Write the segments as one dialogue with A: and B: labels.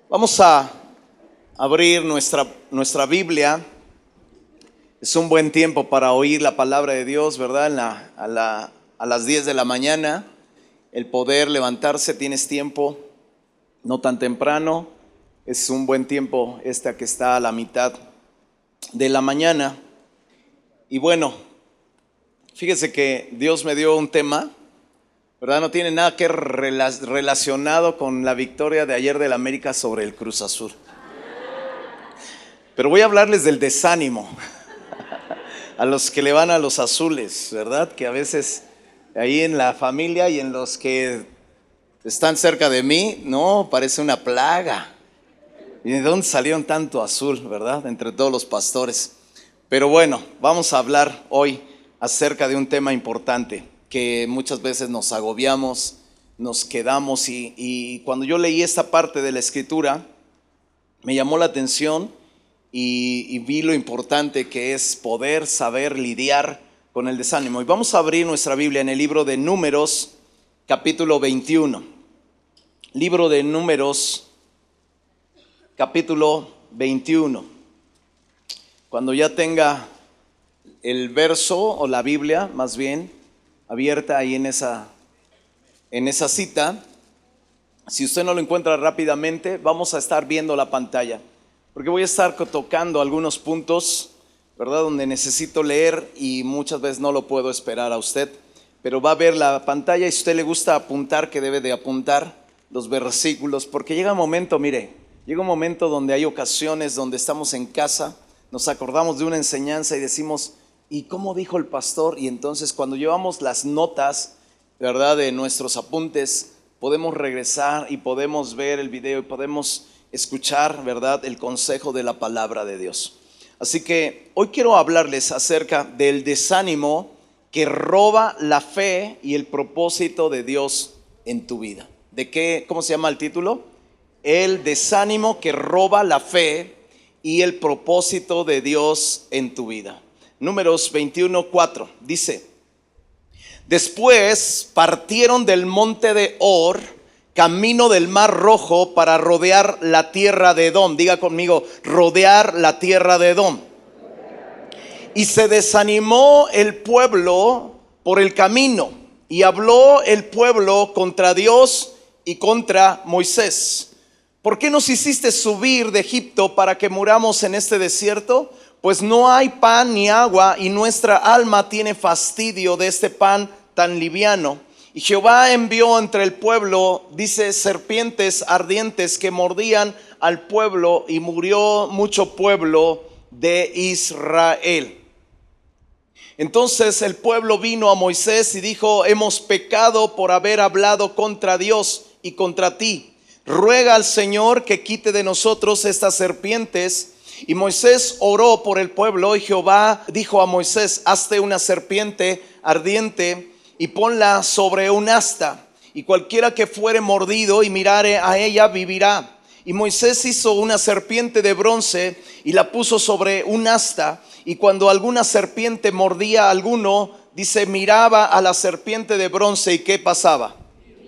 A: Vamos a abrir nuestra Biblia. Es un buen tiempo para oír la palabra de Dios, ¿verdad? A las 10 de la mañana, el poder levantarse, tienes tiempo, no tan temprano. Es un buen tiempo que está a la mitad de la mañana. Y bueno, fíjese que Dios me dio un tema, ¿verdad? No tiene nada que relacionado con la victoria de ayer del América sobre el Cruz Azul. Pero voy a hablarles del desánimo a los que le van a los azules, ¿verdad? Que a veces ahí en la familia y en los que están cerca de mí, no, parece una plaga. ¿Y de dónde salieron tanto azul, verdad? Entre todos los pastores. Pero bueno, vamos a hablar hoy acerca de un tema importante que muchas veces nos agobiamos, nos quedamos y cuando yo leí esta parte de la escritura me llamó la atención y vi lo importante que es poder saber lidiar con el desánimo. Y vamos a abrir nuestra Biblia en el libro de Números, capítulo 21. Libro de Números, capítulo 21. Cuando ya tenga el verso o la Biblia, más bien, abierta ahí en esa cita, si usted no lo encuentra rápidamente, vamos a estar viendo la pantalla, porque voy a estar tocando algunos puntos, ¿verdad? Donde necesito leer y muchas veces no lo puedo esperar a usted, pero va a ver la pantalla y si a usted le gusta apuntar, que debe de apuntar los versículos, porque llega un momento, mire, llega un momento donde hay ocasiones donde estamos en casa, nos acordamos de una enseñanza y decimos, ¿y cómo dijo el pastor? Y entonces cuando llevamos las notas, ¿verdad?, de nuestros apuntes, podemos regresar y podemos ver el video y podemos escuchar, ¿verdad?, el consejo de la palabra de Dios. Así que hoy quiero hablarles acerca del desánimo que roba la fe y el propósito de Dios en tu vida. ¿De qué? ¿Cómo se llama el título? El desánimo que roba la fe y el propósito de Dios en tu vida. Números 21:4 dice: después partieron del monte de Hor, camino del mar Rojo, para rodear la tierra de Edom. Diga conmigo, rodear la tierra de Edom. Y se desanimó el pueblo por el camino, y habló el pueblo contra Dios y contra Moisés. ¿Por qué nos hiciste subir de Egipto para que muramos en este desierto? Pues no hay pan ni agua, y nuestra alma tiene fastidio de este pan tan liviano. Y Jehová envió entre el pueblo, dice, serpientes ardientes que mordían al pueblo, y murió mucho pueblo de Israel. Entonces el pueblo vino a Moisés y dijo: hemos pecado por haber hablado contra Dios y contra ti. Ruega al Señor que quite de nosotros estas serpientes. Y Moisés oró por el pueblo, y Jehová dijo a Moisés: hazte una serpiente ardiente y ponla sobre un asta, y cualquiera que fuere mordido y mirare a ella vivirá. Y Moisés hizo una serpiente de bronce y la puso sobre un asta, y cuando alguna serpiente mordía a alguno, dice, miraba a la serpiente de bronce, ¿y qué pasaba?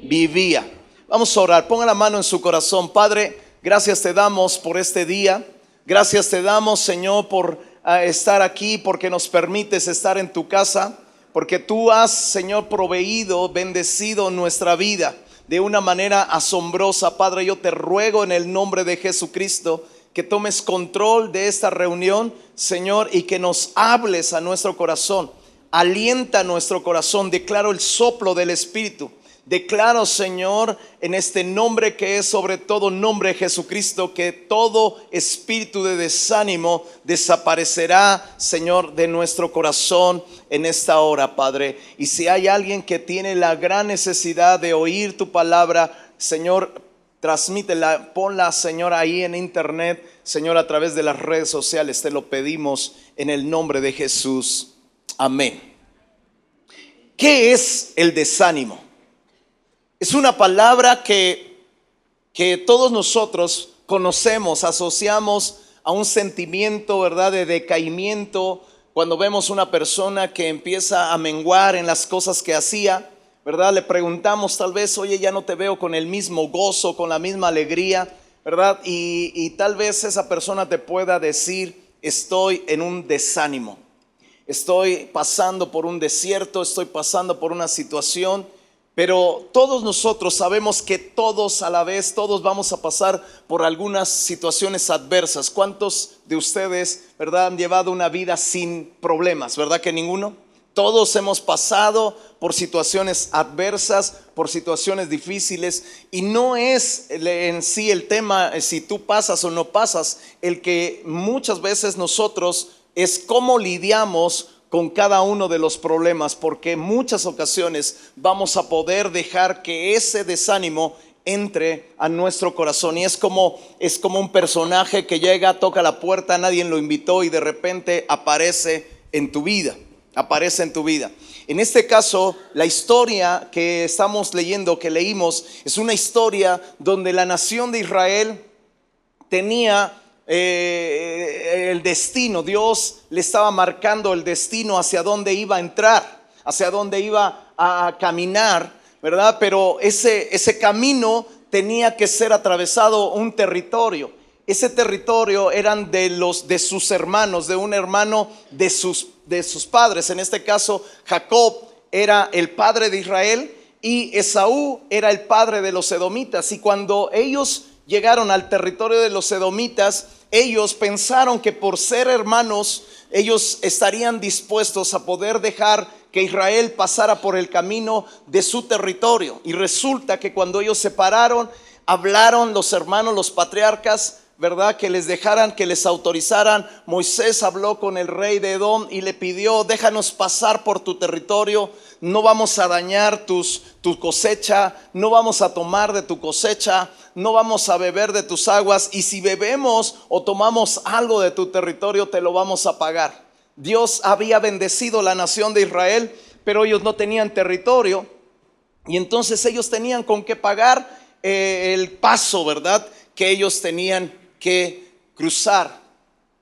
A: Vivía. Vamos a orar, ponga la mano en su corazón. Padre, gracias te damos por este día. Gracias te damos, Señor, por estar aquí, porque nos permites estar en tu casa, porque tú has, Señor, proveído, bendecido nuestra vida de una manera asombrosa. Padre, yo te ruego en el nombre de Jesucristo que tomes control de esta reunión, Señor, y que nos hables a nuestro corazón. Alienta nuestro corazón. Declaro el soplo del Espíritu. Declaro, Señor, en este nombre que es sobre todo nombre, Jesucristo, que todo espíritu de desánimo desaparecerá, Señor, de nuestro corazón en esta hora, Padre. Y si hay alguien que tiene la gran necesidad de oír tu palabra, Señor, transmítela, ponla, Señor, ahí en internet, Señor, a través de las redes sociales. Te lo pedimos en el nombre de Jesús. Amén. ¿Qué es el desánimo? Es una palabra que todos nosotros conocemos, asociamos a un sentimiento, ¿verdad?, de decaimiento. Cuando vemos una persona que empieza a menguar en las cosas que hacía, ¿verdad? Le preguntamos tal vez, oye, ya no te veo con el mismo gozo, con la misma alegría, ¿verdad? Y tal vez esa persona te pueda decir, estoy en un desánimo, estoy pasando por un desierto, estoy pasando por una situación. Pero todos nosotros sabemos que todos a la vez, todos vamos a pasar por algunas situaciones adversas. ¿Cuántos de ustedes, verdad, han llevado una vida sin problemas? ¿Verdad que ninguno? Todos hemos pasado por situaciones adversas, por situaciones difíciles, y no es en sí el tema si tú pasas o no pasas. El que muchas veces nosotros es cómo lidiamos con cada uno de los problemas, porque en muchas ocasiones vamos a poder dejar que ese desánimo entre a nuestro corazón. Y es como un personaje que llega, toca la puerta, nadie lo invitó y de repente aparece en tu vida. Aparece en tu vida. En este caso, la historia que estamos leyendo, que leímos, es una historia donde la nación de Israel tenía el destino. Dios le estaba marcando el destino hacia dónde iba a entrar, hacia dónde iba a caminar, ¿verdad? Pero ese camino tenía que ser atravesado un territorio. Ese territorio eran de sus hermanos, de un hermano de sus padres. En este caso, Jacob era el padre de Israel y Esaú era el padre de los edomitas. Y cuando ellos llegaron al territorio de los edomitas, ellos pensaron que por ser hermanos, ellos estarían dispuestos a poder dejar que Israel pasara por el camino de su territorio. Y resulta que cuando ellos se pararon, hablaron los hermanos, los patriarcas, ¿verdad? Que les dejaran, que les autorizaran. Moisés habló con el rey de Edom y le pidió, déjanos pasar por tu territorio, no vamos a dañar tu cosecha, no vamos a tomar de tu cosecha, no vamos a beber de tus aguas, y si bebemos o tomamos algo de tu territorio te lo vamos a pagar. Dios había bendecido la nación de Israel, pero ellos no tenían territorio, y entonces ellos tenían con qué pagar el paso, ¿verdad? Que ellos tenían que cruzar.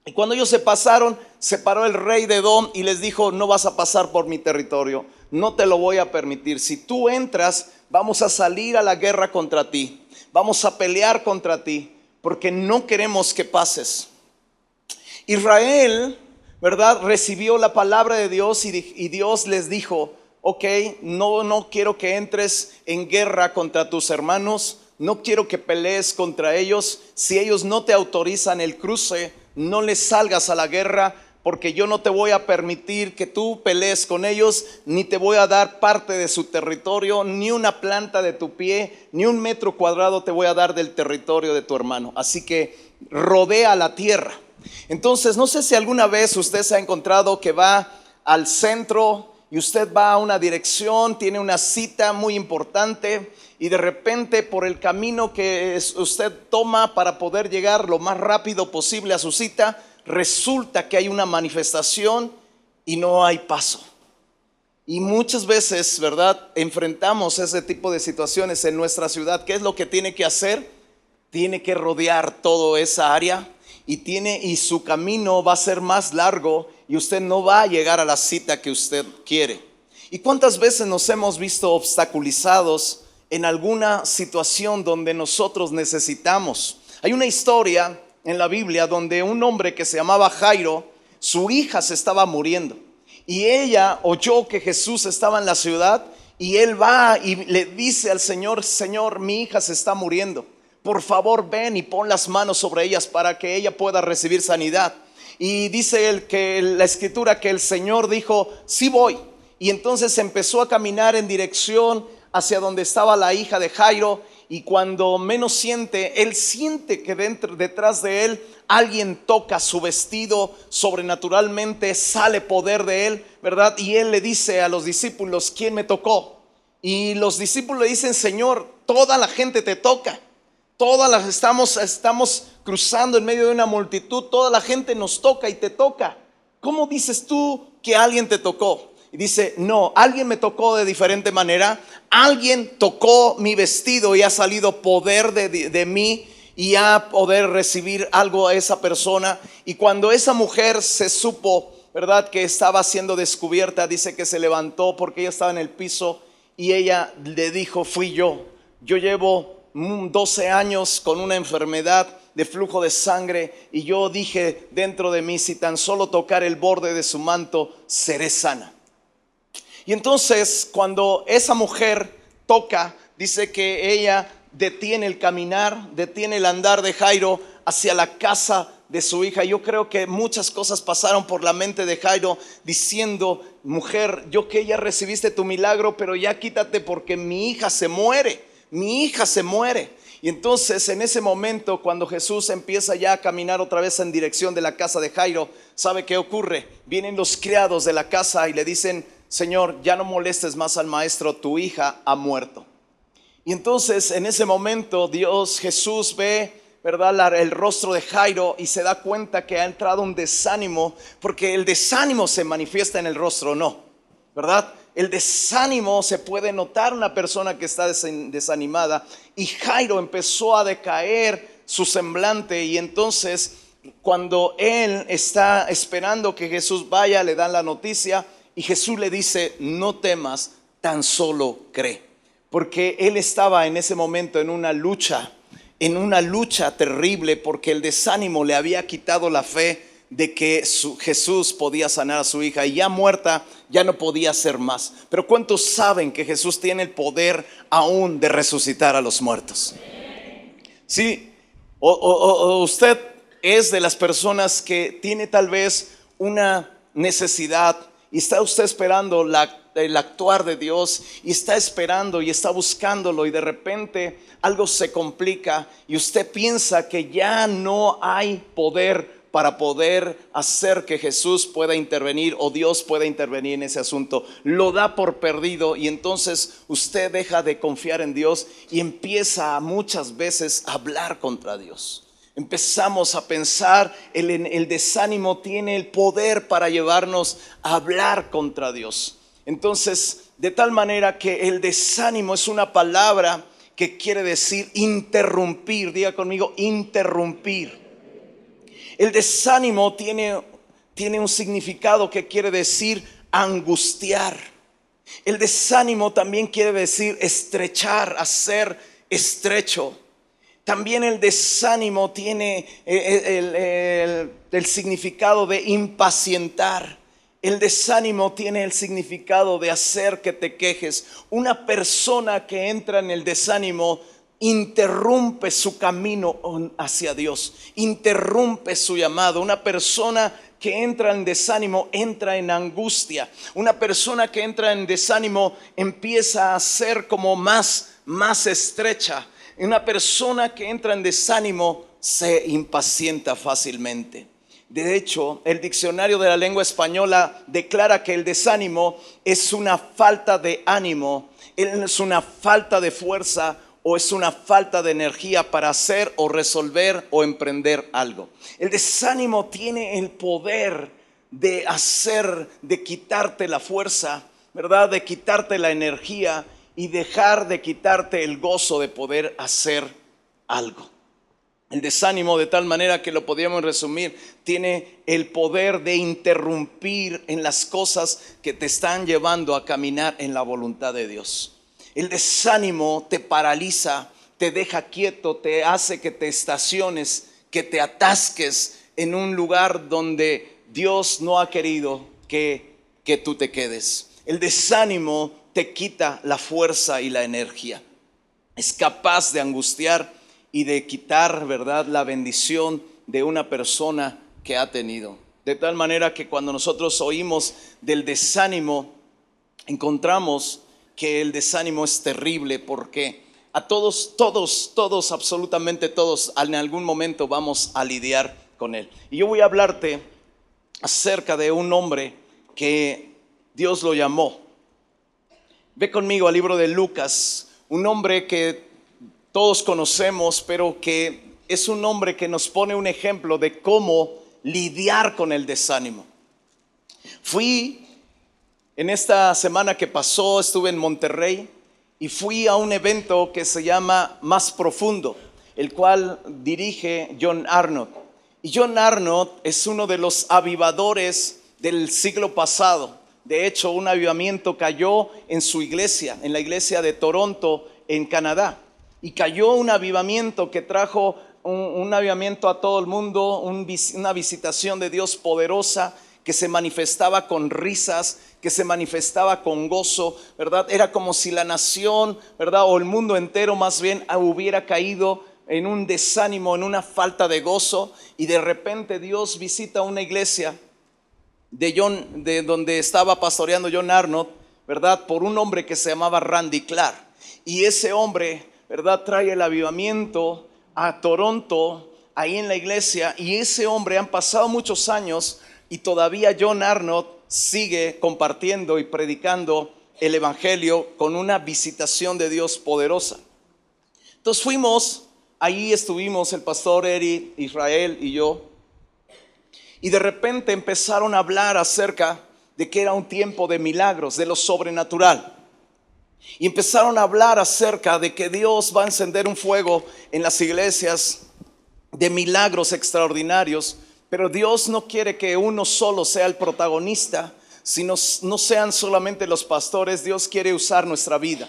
A: Y cuando ellos se pasaron, se paró el rey de Edom y les dijo, no vas a pasar por mi territorio, no te lo voy a permitir. Si tú entras, vamos a salir a la guerra contra ti, vamos a pelear contra ti, porque no queremos que pases. Israel, ¿verdad?, recibió la palabra de Dios y Dios les dijo, ok, no quiero que entres en guerra contra tus hermanos, no quiero que pelees contra ellos. Si ellos no te autorizan el cruce, no les salgas a la guerra, porque yo no te voy a permitir que tú pelees con ellos, ni te voy a dar parte de su territorio, ni una planta de tu pie, ni un metro cuadrado te voy a dar del territorio de tu hermano. Así que rodea la tierra. Entonces, no sé si alguna vez usted se ha encontrado que va al centro y usted va a una dirección, tiene una cita muy importante, y de repente por el camino que usted toma para poder llegar lo más rápido posible a su cita, resulta que hay una manifestación y no hay paso. Y muchas veces, ¿verdad?, enfrentamos ese tipo de situaciones en nuestra ciudad. ¿Qué es lo que tiene que hacer? Tiene que rodear toda esa área y su camino va a ser más largo y usted no va a llegar a la cita que usted quiere. ¿Y cuántas veces nos hemos visto obstaculizados en alguna situación donde nosotros necesitamos? Hay una historia en la Biblia donde un hombre que se llamaba Jairo, su hija se estaba muriendo y ella oyó que Jesús estaba en la ciudad y él va y le dice al Señor, Señor, mi hija se está muriendo, por favor ven y pon las manos sobre ellas para que ella pueda recibir sanidad. Y dice la escritura que el Señor dijo, sí voy. Y entonces empezó a caminar en dirección hacia donde estaba la hija de Jairo, y cuando menos siente, él siente que detrás de él alguien toca su vestido, sobrenaturalmente sale poder de él, ¿verdad? Y él le dice a los discípulos, ¿quién me tocó? Y los discípulos le dicen, Señor, toda la gente te toca, estamos cruzando en medio de una multitud, toda la gente nos toca y te toca. ¿Cómo dices tú que alguien te tocó? Y dice, no, alguien me tocó de diferente manera. Alguien tocó mi vestido y ha salido poder de mí y ha poder recibir algo a esa persona. Y cuando esa mujer se supo, ¿verdad?, que estaba siendo descubierta, dice que se levantó porque ella estaba en el piso y ella le dijo, fui yo llevo 12 años con una enfermedad de flujo de sangre, y yo dije dentro de mí, si tan solo tocar el borde de su manto, seré sana. Y entonces cuando esa mujer toca, dice que ella detiene el caminar, detiene el andar de Jairo hacia la casa de su hija. Yo creo que muchas cosas pasaron por la mente de Jairo, diciendo: mujer, yo que ya recibiste tu milagro, pero ya quítate porque mi hija se muere, mi hija se muere. Y entonces en ese momento, cuando Jesús empieza ya a caminar otra vez en dirección de la casa de Jairo, ¿sabe qué ocurre? Vienen los criados de la casa y le dicen: Señor, ya no molestes más al maestro, tu hija ha muerto. Y entonces en ese momento Jesús ve, ¿verdad?, el rostro de Jairo y se da cuenta que ha entrado un desánimo, porque el desánimo se manifiesta en el rostro, ¿no? ¿Verdad? El desánimo se puede notar en una persona que está desanimada, y Jairo empezó a decaer su semblante. Y entonces cuando él está esperando que Jesús vaya, le dan la noticia y Jesús le dice: no temas, tan solo cree. Porque él estaba en ese momento en una lucha terrible, porque el desánimo le había quitado la fe de que Jesús podía sanar a su hija, y ya muerta ya no podía hacer más. Pero ¿cuántos saben que Jesús tiene el poder aún de resucitar a los muertos? Sí, o usted es de las personas que tiene tal vez una necesidad y está usted esperando el actuar de Dios, y está esperando y está buscándolo, y de repente algo se complica y usted piensa que ya no hay poder para poder hacer que Jesús pueda intervenir o Dios pueda intervenir en ese asunto. Lo da por perdido, y entonces usted deja de confiar en Dios y empieza muchas veces a hablar contra Dios. Empezamos a pensar, el desánimo tiene el poder para llevarnos a hablar contra Dios. Entonces, de tal manera que el desánimo es una palabra que quiere decir interrumpir. Diga conmigo: interrumpir. El desánimo tiene un significado que quiere decir angustiar. El desánimo también quiere decir estrechar, hacer estrecho. También el desánimo tiene el significado de impacientar. El desánimo tiene el significado de hacer que te quejes. Una persona que entra en el desánimo interrumpe su camino hacia Dios, interrumpe su llamado. Una persona que entra en desánimo entra en angustia. Una persona que entra en desánimo empieza a ser como más estrecha. Una persona que entra en desánimo se impacienta fácilmente. De hecho, el diccionario de la lengua española declara que el desánimo es una falta de ánimo, es una falta de fuerza, o es una falta de energía para hacer o resolver o emprender algo. El desánimo tiene el poder de quitarte la fuerza, ¿verdad?, de quitarte la energía y dejar de quitarte el gozo de poder hacer algo. El desánimo, de tal manera que lo podríamos resumir, tiene el poder de interrumpir en las cosas que te están llevando a caminar en la voluntad de Dios. El desánimo te paraliza, te deja quieto, te hace que te estaciones, que te atasques en un lugar donde Dios no ha querido que tú te quedes. El desánimo te quita la fuerza y la energía. Es capaz de angustiar y de quitar, ¿verdad?, la bendición de una persona que ha tenido. De tal manera que cuando nosotros oímos del desánimo, encontramos que el desánimo es terrible, porque a todos, absolutamente todos, en algún momento vamos a lidiar con él. Y yo voy a hablarte acerca de un hombre que Dios lo llamó. Ve conmigo al libro de Lucas, un hombre que todos conocemos, pero que es un hombre que nos pone un ejemplo de cómo lidiar con el desánimo. En esta semana que pasó, estuve en Monterrey y fui a un evento que se llama Más Profundo, el cual dirige John Arnott. Y John Arnott es uno de los avivadores del siglo pasado. De hecho, un avivamiento cayó en su iglesia, en la iglesia de Toronto, en Canadá. y cayó un avivamiento que trajo un avivamiento a todo el mundo, una visitación de Dios poderosa que se manifestaba con risas, que se manifestaba con gozo, ¿verdad? Era como si la nación, ¿verdad? O el mundo entero más bien hubiera caído en un desánimo, en una falta de gozo, y de repente Dios visita una iglesia de donde estaba pastoreando John Arnott, ¿verdad? Por un hombre que se llamaba Randy Clark. Y ese hombre, ¿verdad? Trae el avivamiento a Toronto, ahí en la iglesia, y ese hombre han pasado muchos años y todavía John Arnott sigue compartiendo y predicando el evangelio con una visitación de Dios poderosa. Entonces fuimos, ahí estuvimos el pastor Eri, Israel y yo, y de repente empezaron a hablar acerca de que era un tiempo de milagros, de lo sobrenatural. Y empezaron a hablar acerca de que Dios va a encender un fuego en las iglesias de milagros extraordinarios, pero Dios no quiere que uno solo sea el protagonista, sino no sean solamente los pastores. Dios quiere usar nuestra vida.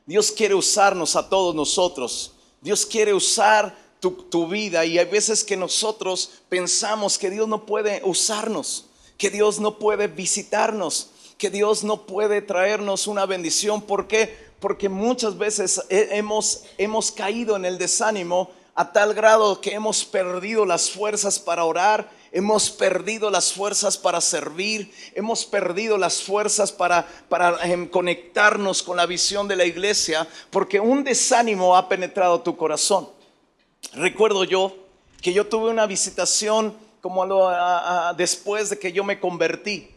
A: Dios quiere usarnos a todos nosotros. Dios quiere usar tu vida, y hay veces que nosotros pensamos que Dios no puede usarnos, que Dios no puede visitarnos, que Dios no puede traernos una bendición. ¿Por qué? Porque muchas veces hemos caído en el desánimo a tal grado que hemos perdido las fuerzas para orar, hemos perdido las fuerzas para servir, hemos perdido las fuerzas para conectarnos con la visión de la iglesia, porque un desánimo ha penetrado tu corazón. Recuerdo yo que yo tuve una visitación como después de que yo me convertí.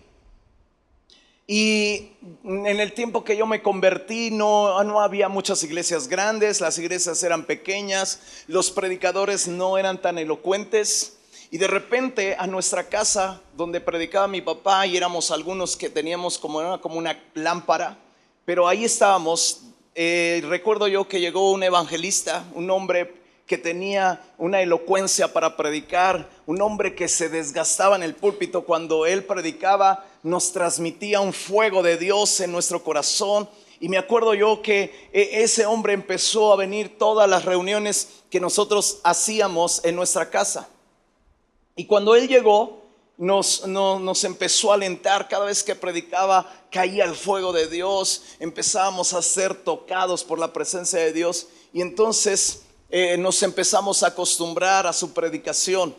A: Y en el tiempo que yo me convertí no había muchas iglesias grandes, las iglesias eran pequeñas, los predicadores no eran tan elocuentes. Y de repente a nuestra casa donde predicaba mi papá, y éramos algunos que teníamos como una lámpara, pero ahí estábamos. Recuerdo yo que llegó un evangelista, un hombre que tenía una elocuencia para predicar, un hombre que se desgastaba en el púlpito. Cuando él predicaba nos transmitía un fuego de Dios en nuestro corazón. Y me acuerdo yo que ese hombre empezó a venir todas las reuniones que nosotros hacíamos en nuestra casa. Y cuando él llegó, nos empezó a alentar. Cada vez que predicaba caía el fuego de Dios, empezábamos a ser tocados por la presencia de Dios, y entonces nos empezamos a acostumbrar a su predicación.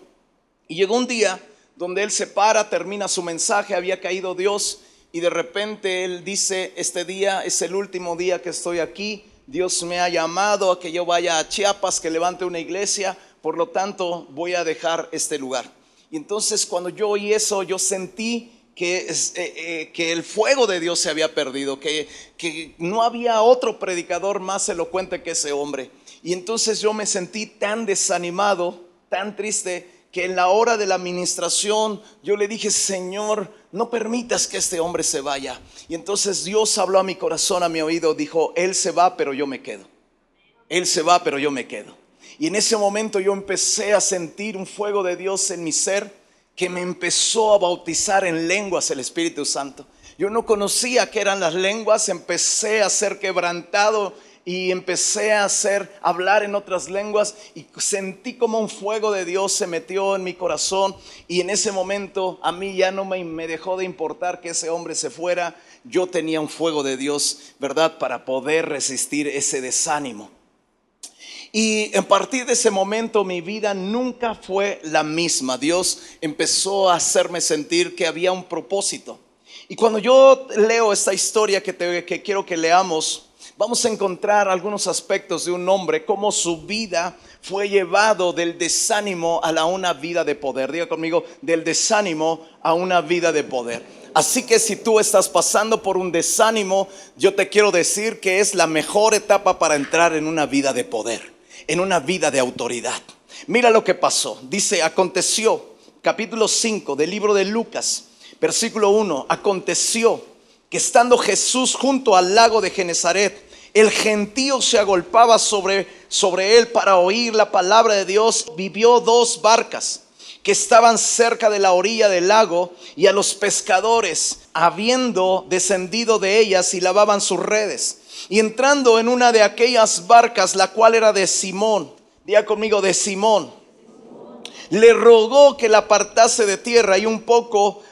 A: Y llegó un día donde él se para, termina su mensaje, había caído Dios, y de repente él dice: este día es el último día que estoy aquí, Dios me ha llamado a que yo vaya a Chiapas, que levante una iglesia, por lo tanto voy a dejar este lugar. Y entonces cuando yo oí eso, yo sentí que el fuego de Dios se había perdido, que no había otro predicador más elocuente que ese hombre. Y entonces yo me sentí tan desanimado, tan triste, que en la hora de la administración yo le dije: Señor, no permitas que este hombre se vaya. Y entonces Dios habló a mi corazón, a mi oído, dijo: Él se va, pero yo me quedo. Él se va, pero yo me quedo. Y en ese momento yo empecé a sentir un fuego de Dios en mi ser, que me empezó a bautizar en lenguas el Espíritu Santo. Yo no conocía qué eran las lenguas, empecé a ser quebrantado y empecé a hablar en otras lenguas, y sentí como un fuego de Dios se metió en mi corazón. Y en ese momento a mí ya no me dejó de importar que ese hombre se fuera. Yo tenía un fuego de Dios, ¿verdad?, para poder resistir ese desánimo. Y a partir de ese momento mi vida nunca fue la misma. Dios empezó a hacerme sentir que había un propósito. Y cuando yo leo esta historia que quiero que leamos, vamos a encontrar algunos aspectos de un hombre, cómo su vida fue llevado del desánimo a una vida de poder. Diga conmigo: del desánimo a una vida de poder. Así que si tú estás pasando por un desánimo, yo te quiero decir que es la mejor etapa para entrar en una vida de poder, en una vida de autoridad. Mira lo que pasó. Dice: aconteció, capítulo 5 del libro de Lucas, versículo 1. Aconteció que estando Jesús junto al lago de Genezaret, el gentío se agolpaba sobre él para oír la palabra de Dios. Vivió 2 barcas que estaban cerca de la orilla del lago, y a los pescadores, habiendo descendido de ellas, y lavaban sus redes. Y entrando en una de aquellas barcas, la cual era de Simón, diga conmigo, de Simón, le rogó que la apartase de tierra, y un poco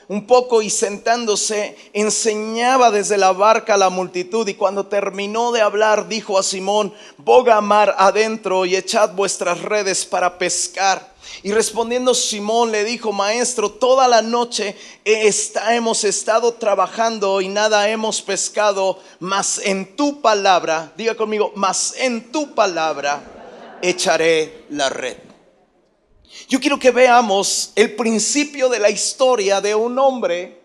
A: y sentándose enseñaba desde la barca a la multitud. Y cuando terminó de hablar, dijo a Simón: boga mar adentro y echad vuestras redes para pescar. Y respondiendo Simón le dijo: Maestro, toda la noche hemos estado trabajando y nada hemos pescado, mas en tu palabra, diga conmigo, mas en tu palabra echaré la red. Yo quiero que veamos el principio de la historia de un hombre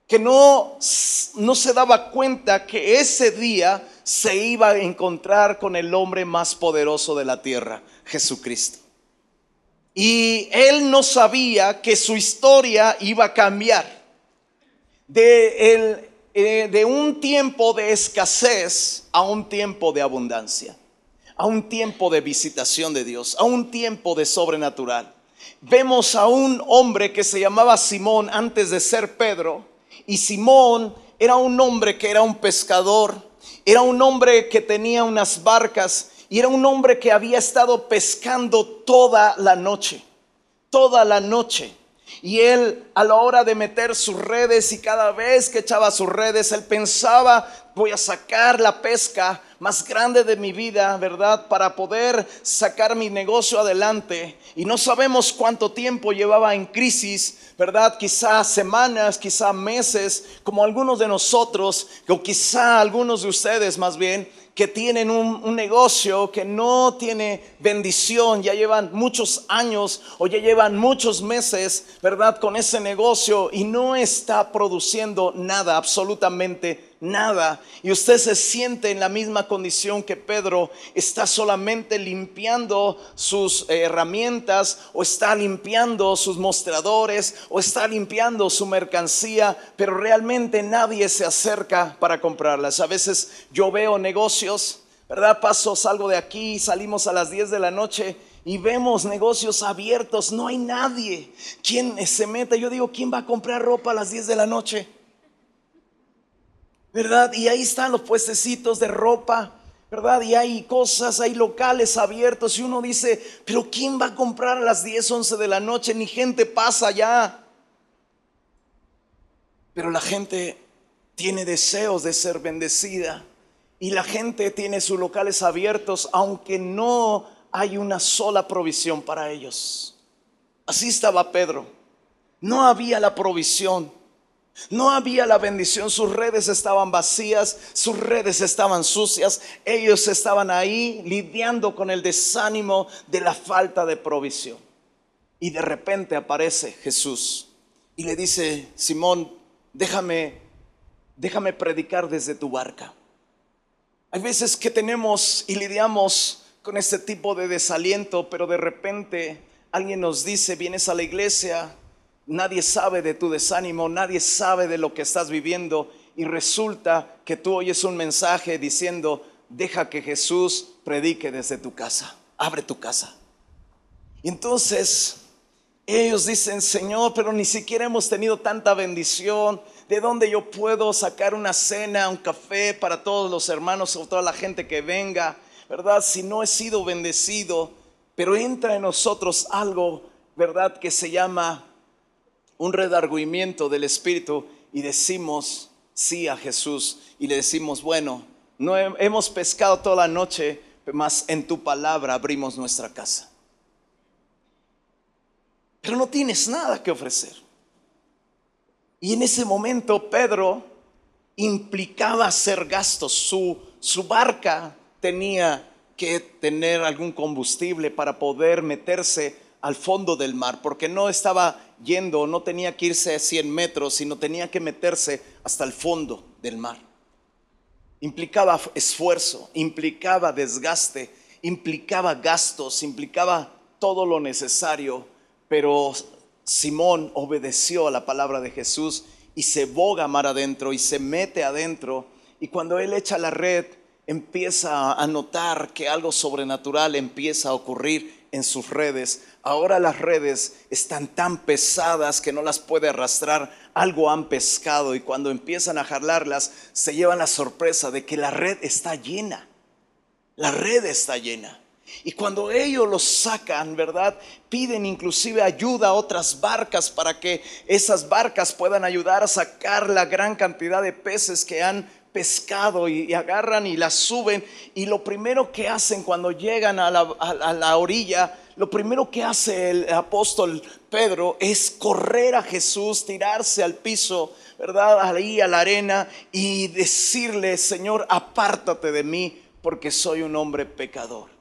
A: que no se daba cuenta que ese día se iba a encontrar con el hombre más poderoso de la tierra, Jesucristo. Y él no sabía que su historia iba a cambiar de un tiempo de escasez a un tiempo de abundancia, a un tiempo de visitación de Dios, a un tiempo de sobrenatural. Vemos a un hombre que se llamaba Simón antes de ser Pedro, y Simón era un hombre que era un pescador, era un hombre que tenía unas barcas, y era un hombre que había estado pescando toda la noche. Y él, a la hora de meter sus redes, y cada vez que echaba sus redes, él pensaba: voy a sacar la pesca más grande de mi vida, ¿verdad? Para poder sacar mi negocio adelante. Y no sabemos cuánto tiempo llevaba en crisis, ¿verdad? Quizá semanas, quizá meses, como algunos de nosotros, o quizá algunos de ustedes más bien, que tienen un negocio que no tiene bendición, ya llevan muchos años o ya llevan muchos meses, ¿verdad?, con ese negocio, y no está produciendo nada, absolutamente nada. Y usted se siente en la misma condición que Pedro, está solamente limpiando sus herramientas, o está limpiando sus mostradores, o está limpiando su mercancía, pero realmente nadie se acerca para comprarlas. A veces yo veo negocios, ¿verdad? Salgo de aquí, salimos a las 10 de la noche y vemos negocios abiertos, no hay nadie. ¿Quién se mete? Yo digo: ¿quién va a comprar ropa a las 10 de la noche? ¿Verdad? Y ahí están los puestecitos de ropa, ¿verdad? Y hay cosas, hay locales abiertos, y uno dice: pero ¿quién va a comprar a las 10, 11 de la noche? Ni gente pasa ya. Pero la gente tiene deseos de ser bendecida, y la gente tiene sus locales abiertos aunque no hay una sola provisión para ellos. Así estaba Pedro. No había la provisión, no había la bendición. Sus redes estaban vacías, sus redes estaban sucias. Ellos estaban ahí lidiando con el desánimo de la falta de provisión. Y de repente aparece Jesús y le dice: Simón, déjame predicar desde tu barca. Hay veces que tenemos y lidiamos con este tipo de desaliento, pero de repente alguien nos dice: vienes a la iglesia, nadie sabe de tu desánimo, nadie sabe de lo que estás viviendo, y resulta que tú oyes un mensaje diciendo: deja que Jesús predique desde tu casa, abre tu casa. Y entonces ellos dicen: Señor, pero ni siquiera hemos tenido tanta bendición. ¿De dónde yo puedo sacar una cena, un café para todos los hermanos o toda la gente que venga, ¿verdad? Si no he sido bendecido. Pero entra en nosotros algo, ¿verdad?, que se llama un redargüimiento del Espíritu, y decimos sí a Jesús, y le decimos: bueno, no hemos pescado toda la noche, mas en tu palabra abrimos nuestra casa. Pero no tienes nada que ofrecer. Y en ese momento Pedro implicaba hacer gastos. Su barca tenía que tener algún combustible para poder meterse al fondo del mar, porque no estaba yendo, no tenía que irse a 100 metros, sino tenía que meterse hasta el fondo del mar. Implicaba esfuerzo, implicaba desgaste, implicaba gastos, implicaba todo lo necesario. Pero Simón obedeció a la palabra de Jesús y se boga mar adentro y se mete adentro. Y cuando él echa la red, empieza a notar que algo sobrenatural empieza a ocurrir en sus redes. Ahora las redes están tan pesadas que no las puede arrastrar. Algo han pescado y cuando empiezan a jalarlas se llevan la sorpresa de que la red está llena. La red está llena. Y cuando ellos los sacan, ¿verdad? Piden inclusive ayuda a otras barcas para que esas barcas puedan ayudar a sacar la gran cantidad de peces que han pescado y agarran y las suben. Y lo primero que hacen cuando llegan a la orilla, lo primero que hace el apóstol Pedro es correr a Jesús, tirarse al piso, ¿verdad? Ahí a la arena y decirle: Señor, apártate de mí porque soy un hombre pecador.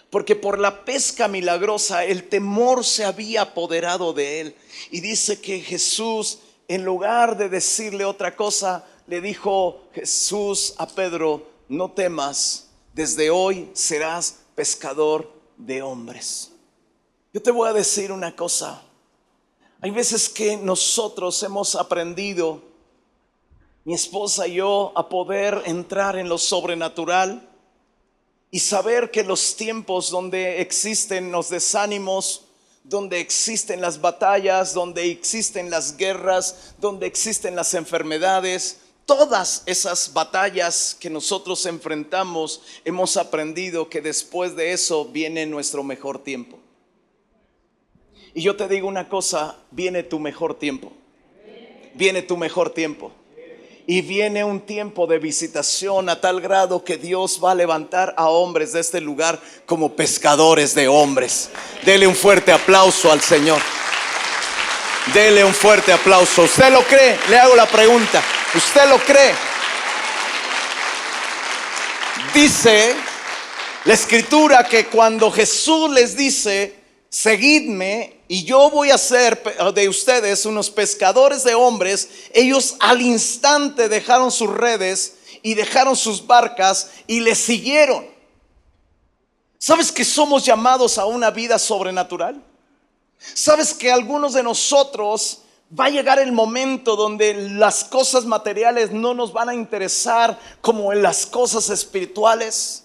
A: Porque por la pesca milagrosa el temor se había apoderado de él. Y dice que Jesús, en lugar de decirle otra cosa, le dijo Jesús a Pedro: no temas, desde hoy serás pescador de hombres. Yo te voy a decir una cosa. Hay veces que nosotros hemos aprendido, mi esposa y yo, a poder entrar en lo sobrenatural y saber que los tiempos donde existen los desánimos, donde existen las batallas, donde existen las guerras, donde existen las enfermedades, todas esas batallas que nosotros enfrentamos, hemos aprendido que después de eso viene nuestro mejor tiempo. Y yo te digo una cosa, viene tu mejor tiempo. Viene tu mejor tiempo. Y viene un tiempo de visitación a tal grado que Dios va a levantar a hombres de este lugar como pescadores de hombres. Dele un fuerte aplauso al Señor. Dele un fuerte aplauso. ¿Usted lo cree? Le hago la pregunta. ¿Usted lo cree? Dice la Escritura que cuando Jesús les dice: seguidme y yo voy a hacer de ustedes unos pescadores de hombres, ellos al instante dejaron sus redes y dejaron sus barcas y le siguieron. ¿Sabes que somos llamados a una vida sobrenatural? ¿Sabes que algunos de nosotros va a llegar el momento donde las cosas materiales no nos van a interesar como en las cosas espirituales?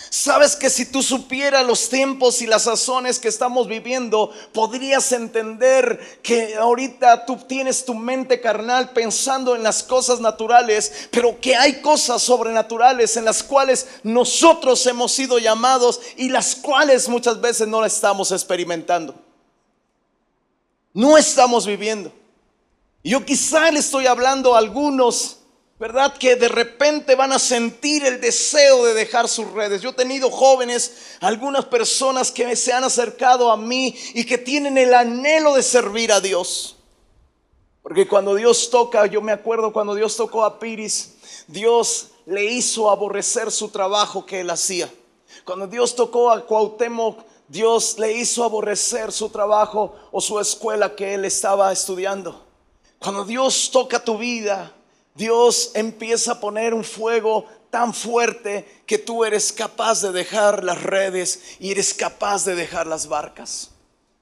A: Sabes que si tú supieras los tiempos y las sazones que estamos viviendo, podrías entender que ahorita tú tienes tu mente carnal pensando en las cosas naturales, pero que hay cosas sobrenaturales en las cuales nosotros hemos sido llamados y las cuales muchas veces no las estamos experimentando, no estamos viviendo. Yo quizá le estoy hablando a algunos, ¿verdad?, que de repente van a sentir el deseo de dejar sus redes. Yo he tenido jóvenes, algunas personas que se han acercado a mí y que tienen el anhelo de servir a Dios. Porque cuando Dios toca, yo me acuerdo cuando Dios tocó a Piris, Dios le hizo aborrecer su trabajo que él hacía. Cuando Dios tocó a Cuauhtémoc, Dios le hizo aborrecer su trabajo o su escuela que él estaba estudiando. Cuando Dios toca tu vida, Dios empieza a poner un fuego tan fuerte que tú eres capaz de dejar las redes y eres capaz de dejar las barcas.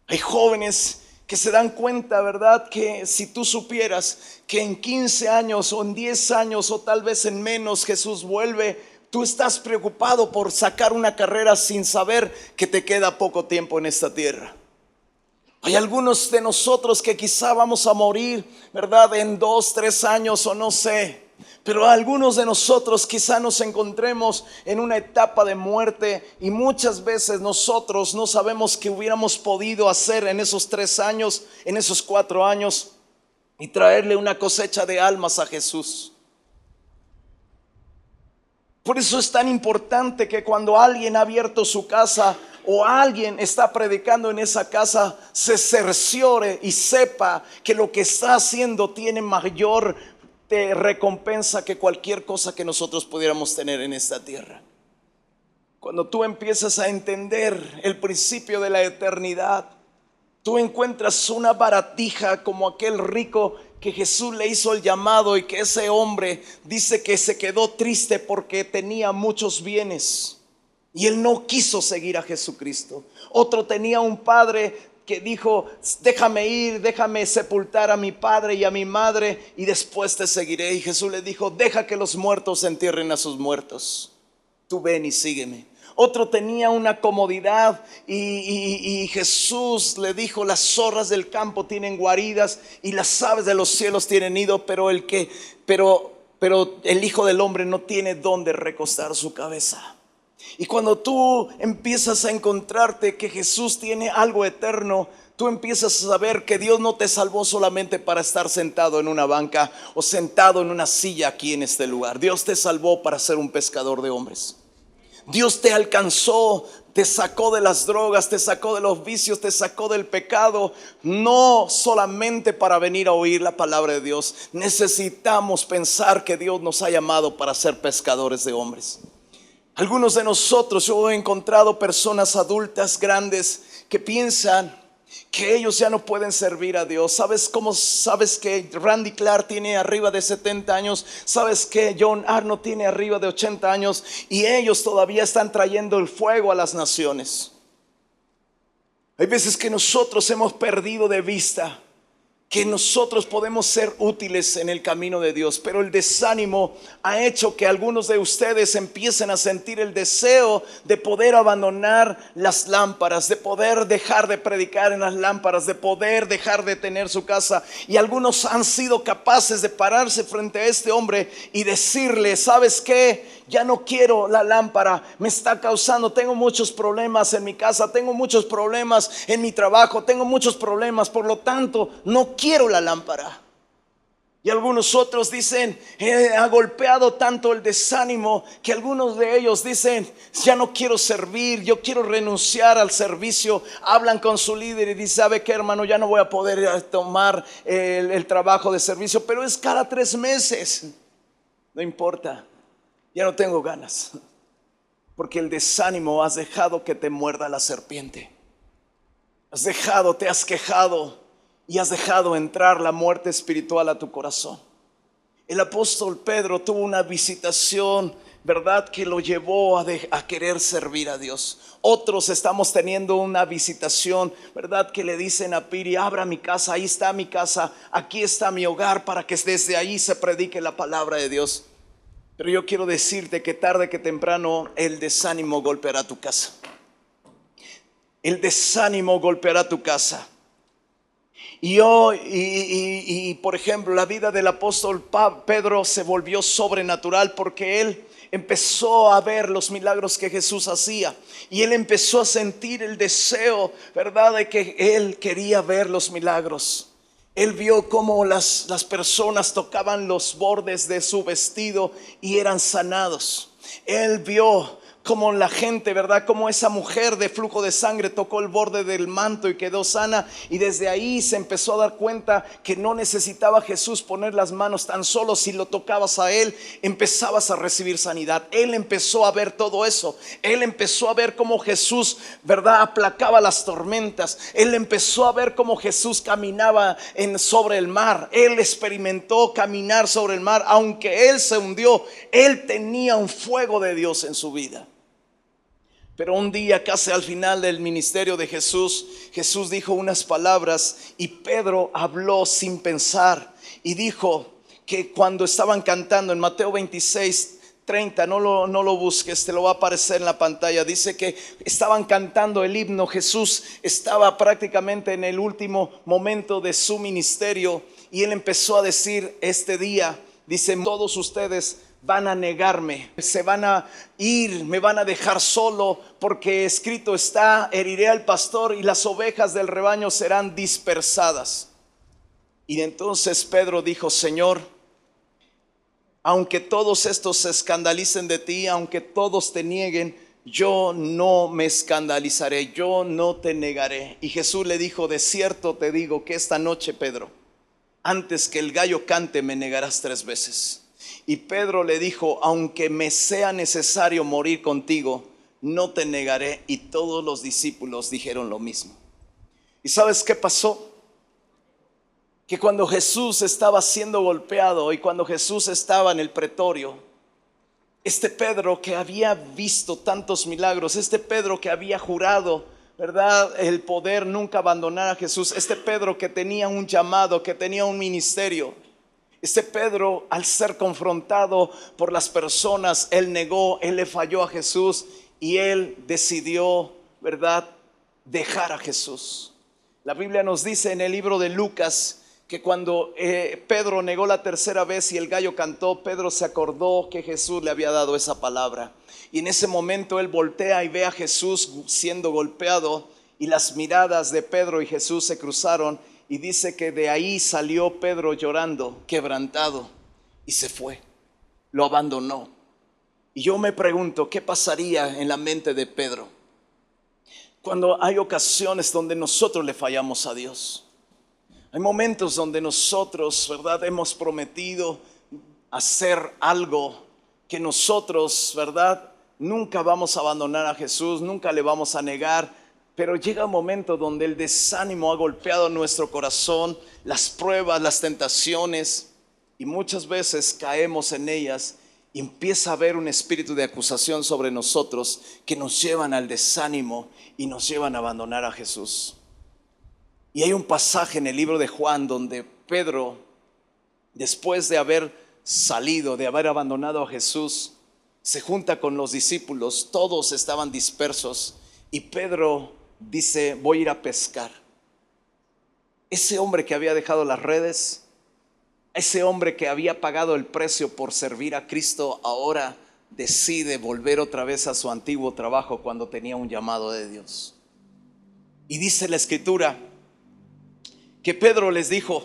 A: Hay jóvenes que se dan cuenta, ¿verdad?, que si tú supieras que en 15 años o en 10 años o tal vez en menos Jesús vuelve, tú estás preocupado por sacar una carrera sin saber que te queda poco tiempo en esta tierra. Hay algunos de nosotros que quizá vamos a morir, ¿verdad?, en 2, 3 años o no sé. Pero algunos de nosotros quizá nos encontremos en una etapa de muerte y muchas veces nosotros no sabemos qué hubiéramos podido hacer en esos 3 años, en esos 4 años y traerle una cosecha de almas a Jesús. Por eso es tan importante que cuando alguien ha abierto su casa o alguien está predicando en esa casa, se cerciore y sepa que lo que está haciendo tiene mayor recompensa que cualquier cosa que nosotros pudiéramos tener en esta tierra. Cuando tú empiezas a entender el principio de la eternidad, tú encuentras una baratija como aquel rico que Jesús le hizo el llamado y que ese hombre dice que se quedó triste porque tenía muchos bienes y él no quiso seguir a Jesucristo. Otro tenía un padre que dijo: déjame ir, déjame sepultar a mi padre y a mi madre y después te seguiré. Y Jesús le dijo: deja que los muertos entierren a sus muertos, tú ven y sígueme. Otro tenía una comodidad y Jesús le dijo: las zorras del campo tienen guaridas y las aves de los cielos tienen nido, pero el Hijo del Hombre no tiene dónde recostar su cabeza. Y cuando tú empiezas a encontrarte que Jesús tiene algo eterno, tú empiezas a saber que Dios no te salvó solamente para estar sentado en una banca o sentado en una silla aquí en este lugar. Dios te salvó para ser un pescador de hombres. Dios te alcanzó, te sacó de las drogas, te sacó de los vicios, te sacó del pecado, no solamente para venir a oír la palabra de Dios. Necesitamos pensar que Dios nos ha llamado para ser pescadores de hombres. Algunos de nosotros, yo he encontrado personas adultas, grandes, que piensan que ellos ya no pueden servir a Dios. ¿Sabes que Randy Clark tiene arriba de 70 años? ¿Sabes que John Arnold tiene arriba de 80 años? Y ellos todavía están trayendo el fuego a las naciones. Hay veces que nosotros hemos perdido de vista que nosotros podemos ser útiles en el camino de Dios, pero el desánimo ha hecho que algunos de ustedes empiecen a sentir el deseo de poder abandonar las lámparas, de poder dejar de predicar en las lámparas, de poder dejar de tener su casa. Y algunos han sido capaces de pararse frente a este hombre y decirle: ¿sabes qué? Ya no quiero la lámpara, me está causando, tengo muchos problemas en mi casa, tengo muchos problemas en mi trabajo, tengo muchos problemas, por lo tanto no quiero la lámpara. Y algunos otros dicen: ha golpeado tanto el desánimo que algunos de ellos dicen: ya no quiero servir, yo quiero renunciar al servicio. Hablan con su líder y dicen: ¿sabe qué, hermano? Ya no voy a poder tomar el trabajo de servicio, pero es cada 3 meses. No importa, ya no tengo ganas, porque el desánimo has dejado que te muerda la serpiente. Te has quejado y has dejado entrar la muerte espiritual a tu corazón. El apóstol Pedro tuvo una visitación, ¿verdad?, que lo llevó a querer servir a Dios. Otros estamos teniendo una visitación, ¿verdad?, que le dicen a Piri: abra mi casa, ahí está mi casa, aquí está mi hogar, para que desde ahí se predique la palabra de Dios. Pero yo quiero decirte que tarde que temprano el desánimo golpeará tu casa. El desánimo golpeará tu casa. Y por ejemplo, la vida del apóstol Pedro se volvió sobrenatural porque él empezó a ver los milagros que Jesús hacía. Y él empezó a sentir el deseo, ¿verdad?, de que él quería ver los milagros. Él vio cómo las personas tocaban los bordes de su vestido y eran sanados. Él vio como la gente, ¿verdad?, como esa mujer de flujo de sangre tocó el borde del manto y quedó sana. Y desde ahí se empezó a dar cuenta que no necesitaba Jesús poner las manos, tan solo si lo tocabas a él empezabas a recibir sanidad. Él empezó a ver todo eso. Él empezó a ver cómo Jesús, ¿verdad?, aplacaba las tormentas. Él empezó a ver cómo Jesús caminaba sobre el mar. Él experimentó caminar sobre el mar. Aunque él se hundió, él tenía un fuego de Dios en su vida. Pero un día, casi al final del ministerio de Jesús, Jesús dijo unas palabras y Pedro habló sin pensar y dijo que cuando estaban cantando en Mateo 26:30, no lo busques, te lo va a aparecer en la pantalla. Dice que estaban cantando el himno. Jesús estaba prácticamente en el último momento de su ministerio y él empezó a decir este día, dice: todos ustedes van a negarme, se van a ir, me van a dejar solo, porque escrito está: heriré al pastor y las ovejas del rebaño serán dispersadas. Y entonces Pedro dijo: Señor, aunque todos estos se escandalicen de ti, aunque todos te nieguen, yo no me escandalizaré, yo no te negaré. Y Jesús le dijo: de cierto te digo que esta noche, Pedro, antes que el gallo cante, me negarás 3 veces. Y Pedro le dijo: aunque me sea necesario morir contigo, no te negaré. Y todos los discípulos dijeron lo mismo. ¿Y sabes qué pasó? Que cuando Jesús estaba siendo golpeado y cuando Jesús estaba en el pretorio, este Pedro que había visto tantos milagros, este Pedro que había jurado, ¿verdad?, el poder nunca abandonar a Jesús, este Pedro que tenía un llamado, que tenía un ministerio, este Pedro, al ser confrontado por las personas, él negó, él le falló a Jesús y él decidió, ¿verdad?, dejar a Jesús. La Biblia nos dice en el libro de Lucas que cuando Pedro negó la tercera vez y el gallo cantó, Pedro se acordó que Jesús le había dado esa palabra. Y en ese momento él voltea y ve a Jesús siendo golpeado, y las miradas de Pedro y Jesús se cruzaron, y dice que de ahí salió Pedro llorando, quebrantado, y se fue, lo abandonó. Y yo me pregunto, ¿qué pasaría en la mente de Pedro cuando hay ocasiones donde nosotros le fallamos a Dios? Hay momentos donde nosotros, ¿verdad?, hemos prometido hacer algo que nosotros, ¿verdad?, nunca vamos a abandonar a Jesús, nunca le vamos a negar, pero llega un momento donde el desánimo ha golpeado nuestro corazón, las pruebas, las tentaciones, y muchas veces caemos en ellas y empieza a haber un espíritu de acusación sobre nosotros que nos llevan al desánimo y nos llevan a abandonar a Jesús. Y hay un pasaje en el libro de Juan donde Pedro, después de haber salido, de haber abandonado a Jesús, se junta con los discípulos, todos estaban dispersos, y Pedro dice, voy a ir a pescar. Ese hombre que había dejado las redes, ese hombre que había pagado el precio por servir a Cristo, ahora decide volver otra vez a su antiguo trabajo cuando tenía un llamado de Dios. Y dice la Escritura que Pedro les dijo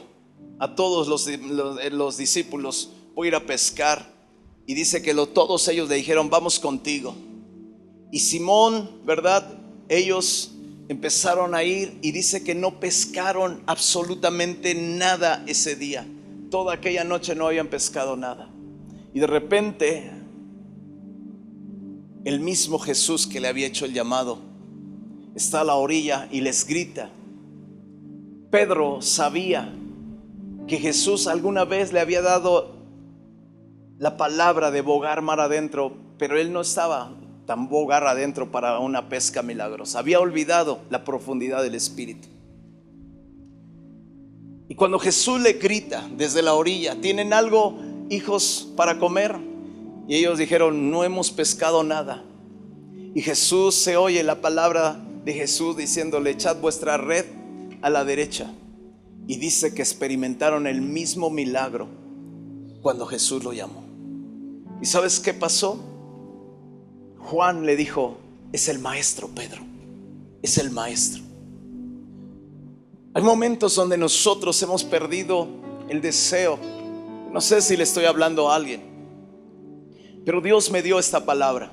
A: a todos los discípulos, voy a ir a pescar. Y dice que todos ellos le dijeron, vamos contigo. Y Simón, ¿verdad?, ellos empezaron a ir, y dice que no pescaron absolutamente nada ese día. Toda aquella noche no habían pescado nada. Y de repente, el mismo Jesús que le había hecho el llamado está a la orilla y les grita. Pedro sabía que Jesús alguna vez le había dado la palabra de bogar mar adentro, pero él no estaba tan bogar adentro para una pesca milagrosa. Había olvidado la profundidad del Espíritu. Y cuando Jesús le grita desde la orilla, ¿tienen algo, hijos, para comer? Y ellos dijeron, no hemos pescado nada. Y Jesús, se oye la palabra de Jesús diciéndole, echad vuestra red a la derecha. Y dice que experimentaron el mismo milagro cuando Jesús lo llamó. ¿Y sabes qué pasó? Juan le dijo, es el maestro, Pedro, es el maestro. Hay momentos donde nosotros hemos perdido el deseo. No sé si le estoy hablando a alguien, pero Dios me dio esta palabra.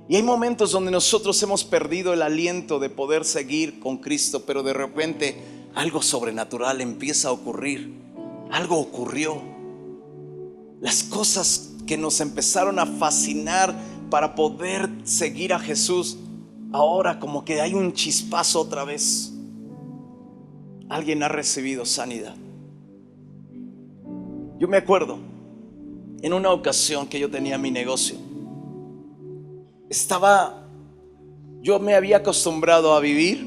A: Y hay momentos donde nosotros hemos perdido el aliento de poder seguir con Cristo, pero de repente algo sobrenatural empieza a ocurrir. Algo ocurrió. Las cosas que nos empezaron a fascinar para poder seguir a Jesús, ahora como que hay un chispazo otra vez. Alguien ha recibido sanidad. Yo me acuerdo en una ocasión que yo tenía mi negocio. Yo me había acostumbrado a vivir